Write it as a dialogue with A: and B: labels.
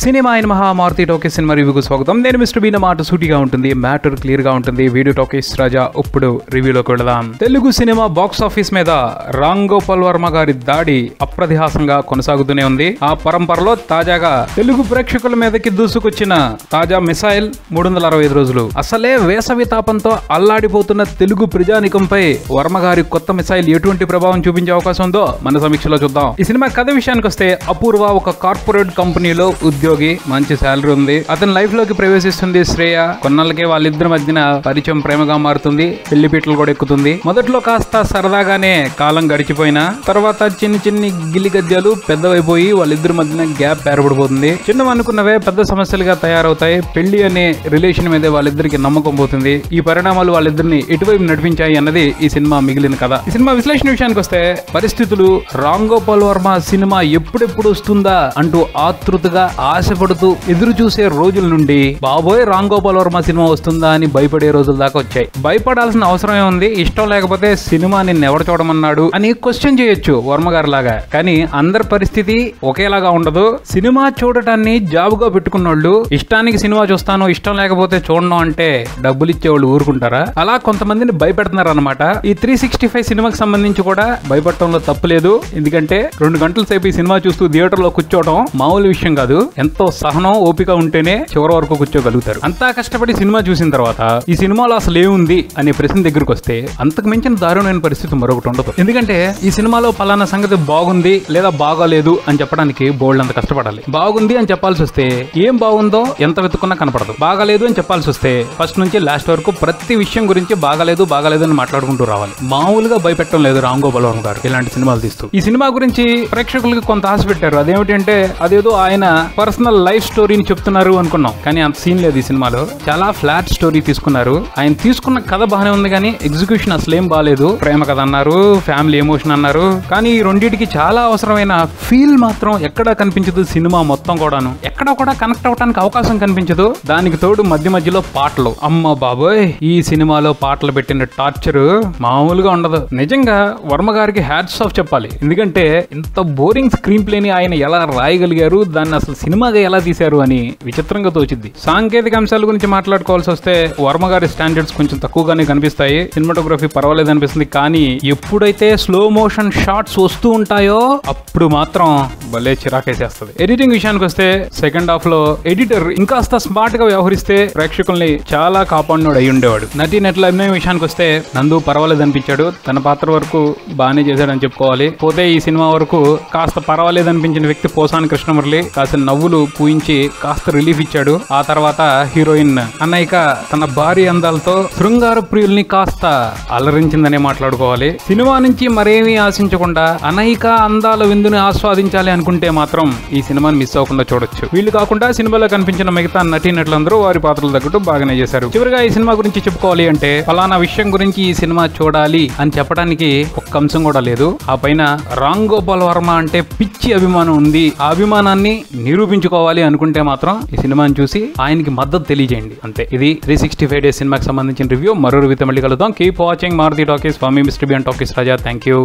A: Cinema అయిన Maruti talkies cinema రివ్యూకు స్వాగతం. నేను మిస్టర్ బీన మాట సూటిగా ఉంటుంది, మ్యాటర్ క్లియర్ గా ఉంటుంది. వీడియో టాకీస్ రాజా ఇప్పుడు రివ్యూలోకి వెళదాం. తెలుగు సినిమా బాక్స్ ఆఫీస్ మీద రామ్ గోపాల్ వర్మ గారి దాడి అప్రతిహాసంగా కొనసాగుతూనే ఉంది. ఆ పరంపరలో తాజాగా తెలుగు ప్రేక్షకుల మీదకి దూసుకొచ్చిన తాజా మిసైల్ 365 రోజులు. అసలే వేసవి తాపంతో అల్లాడిపోతున్న తెలుగు ప్రజానికంపై వర్మ గారి కొత్త మిసైల్ ఎటువంటి ప్రభావం చూపించే అవకాశం ఉందో మన సమీక్షలో చూద్దాం. ఈ సినిమా కథ విషయానికి వస్తే, అపూర్వ ఒక కార్పొరేట్ కంపెనీలో ఉద్యోగి, మంచి శాలరీ ఉంది. అతని లైఫ్ లోకి ప్రవేశిస్తుంది శ్రేయ. కొన్నాళ్ళకే వాళ్ళిద్దరి మధ్యన పరిచయం ప్రేమగా మారుతుంది. పెళ్లి పీటలు కూడా ఎక్కుతుంది. మొదట్లో కాస్త సరదాగానే కాలం గడిచిపోయినా తర్వాత చిన్ని గిల్లిగజ్జాలు పెద్దవైపోయి వాళ్ళిద్దరి మధ్యన గ్యాప్ ఏర్పడిపోతుంది. చిన్నవనుకున్నవే పెద్ద సమస్యలుగా తయారవుతాయి. పెళ్లి అనే రిలేషన్ మీదే వాళ్ళిద్దరికి నమ్మకం పోతుంది. ఈ పరిణామాలు వాళ్ళిద్దరిని ఎటువైపు నడిపించాయి అన్నది ఈ సినిమా మిగిలిన కథ. ఈ సినిమా విశ్లేషణ విషయానికి వస్తే, పరిస్థితులు రామ్ గోపాల్ వర్మ సినిమా ఎప్పుడెప్పుడు వస్తుందా అంటూ ఆతృతగా ఆశపడుతూ ఎదురు చూసే రోజుల నుండి బాబోయ్ రామ్ గోపాల్ వర్మ సినిమా వస్తుందా అని భయపడే రోజుల దాకా వచ్చాయి. భయపడాల్సిన అవసరమే ఉంది. ఇష్టం లేకపోతే సినిమా నిన్ను ఎవడు చూడమన్నాడు అని క్వశ్చన్ చేయొచ్చు వర్మ గారి లాగా. కానీ అందరి పరిస్థితి ఒకేలాగా ఉండదు. సినిమా చూడటాన్ని జాబుగా పెట్టుకున్నోళ్ళు ఇష్టానికి సినిమా చూస్తాను, ఇష్టం లేకపోతే చూడను అంటే డబ్బులు ఇచ్చేవాళ్ళు ఊరుకుంటారా? అలా కొంతమందిని భయపెడుతున్నారు అనమాట. ఈ 365 సినిమాకి సంబంధించి కూడా భయపడటంలో తప్పులేదు. ఎందుకంటే 2 గంటల సేపు ఈ సినిమా చూస్తూ థియేటర్ లో కూర్చోవడం మామూలు విషయం కాదు. ఎంతో సహనం, ఓపిక ఉంటేనే చివరి వరకు కూర్చోగలుగుతారు. అంతా కష్టపడి సినిమా చూసిన తర్వాత ఈ సినిమాలో అసలు ఏముంది అనే ప్రశ్న దగ్గరకు వస్తే అంతకు మించిన దారుణమైన పరిస్థితి మరొకటి ఉండదు. ఎందుకంటే ఈ సినిమాలో పలానా సంగతి బాగుంది లేదా బాగాలేదు అని చెప్పడానికి బోల్డ్ అంత కష్టపడాలి. బాగుంది అని చెప్పాల్సి వస్తే ఏం బాగుందో ఎంత వెతుకున్నా కనపడదు. బాగాలేదు అని చెప్పాల్సి వస్తే ఫస్ట్ నుంచి లాస్ట్ వరకు ప్రతి విషయం గురించి బాగాలేదు అని మాట్లాడుకుంటూ రావాలి. మామూలుగా భయపెట్టడం లేదు రామ్ గోపాల్ వర్మ గారు ఇలాంటి సినిమాలు తీస్తూ. ఈ సినిమా గురించి ప్రేక్షకులకి కొంత ఆశ పెట్టారు. అదేమిటంటే అదేదో ఆయన పర్సనల్ లైఫ్ స్టోరీని చెప్తున్నారు అనుకున్నాం. కానీ అంత సీన్ లేదు. ఈ సినిమాలో చాలా ఫ్లాట్ స్టోరీ తీసుకున్నారు. ఆయన తీసుకున్న కథ బాగానే ఉంది, కానీ ఎగ్జిక్యూషన్ అసలేం బాగాలేదు. ప్రేమ కథ అన్నారు, ఫ్యామిలీ ఎమోషన్ అన్నారు, కానీ ఈ రెండింటికి చాలా అవసరమైన ఫీల్ మాత్రం ఎక్కడా కనిపించదు. సినిమా మొత్తం కూడాను ఎక్కడ కూడా కనెక్ట్ అవడానికి అవకాశం కనిపించదు. దానికి తోడు మధ్యలో పాటలు, అమ్మ బాబోయ్ ఈ సినిమాలో పాటలు పెట్టిన టార్చర్ మామూలుగా ఉండదు. నిజంగా వర్మ గారికి హ్యాట్స్ ఆఫ్ చెప్పాలి. ఎందుకంటే ఇంత బోరింగ్ స్క్రీన్ ప్లేని ఆయన ఎలా రాయగలిగారు, దాన్ని అసలు సినిమాగా ఎలా తీశారు అని విచిత్రంగా తోచింది. సాంకేతిక అంశాల గురించి మాట్లాడుకోవాల్సి వస్తే వర్మ గారి స్టాండర్డ్స్ కొంచెం తక్కువగానే కనిపిస్తాయి. సినిమాటోగ్రఫీ పర్వాలేదు అనిపిస్తుంది. కానీ ఎప్పుడైతే స్లో మోషన్ షాట్స్ వస్తూ ఉంటాయో అప్పుడు మాత్రం భలే చిరాకేసేస్తుంది. ఎడిటింగ్ విషయానికి వస్తే సెకండ్ హాఫ్ లో ఎడిటర్ ఇంకాస్త స్మార్ట్ గా వ్యవహరిస్తే ప్రేక్షకుల్ని చాలా కాపాడినోడు అయి ఉండేవాడు. నటుల అభినయం విషయానికి వస్తే నందు పర్వాలేదు అనిపించాడు. తన పాత్ర వరకు బాగానే చేశాడని చెప్పుకోవాలి. పోతే ఈ సినిమా వరకు కాస్త పర్వాలేదు అనిపించిన వ్యక్తి పోసాని కృష్ణమురళి కాస్త నవ్వులు పూయించి కాస్త రిలీఫ్ ఇచ్చాడు. ఆ తర్వాత హీరోయిన్ అన్నయ్యక తన భారీ అందాలతో శృంగార ప్రియుల్ని కాస్త అలరించిందనే మాట్లాడుకోవాలి. సినిమా నుంచి మరేమీ ఆశించకుండా అనయిక అందాల విందుని ఆస్వాదించాలి అనుకుంటే మాత్రం ఈ సినిమాని మిస్ అవ్వకుండా చూడొచ్చు. వీళ్ళు కాకుండా సినిమాలో కనిపించిన మిగతా నటీనటులందరూ వారి పాత్రలు తగ్గట్టు బాగానే చేశారు. చివరిగా ఈ సినిమా గురించి చెప్పుకోవాలి అంటే, ఫలానా విషయం గురించి ఈ సినిమా చూడాలి అని చెప్పడానికి ఒక్క అంశం కూడా లేదు. ఆ పైన రామ్ గోపాల్ వర్మ అంటే పిచ్చి అభిమానం ఉంది. ఆ అభిమానాన్ని నిరూపించుకోవాలి అనుకుంటే మాత్రం ఈ సినిమాని చూసి ఆయనకి మద్దతు తెలియజేయండి. అంతే. ఇది 365 డేస్ సినిమాకి సంబంధించిన రివ్యూ. మరో రివ్యూతో మళ్ళీ కలుద్దాం. Keep watching Maruthi Talkies. For me mister B and Talkies Raja. Thank you.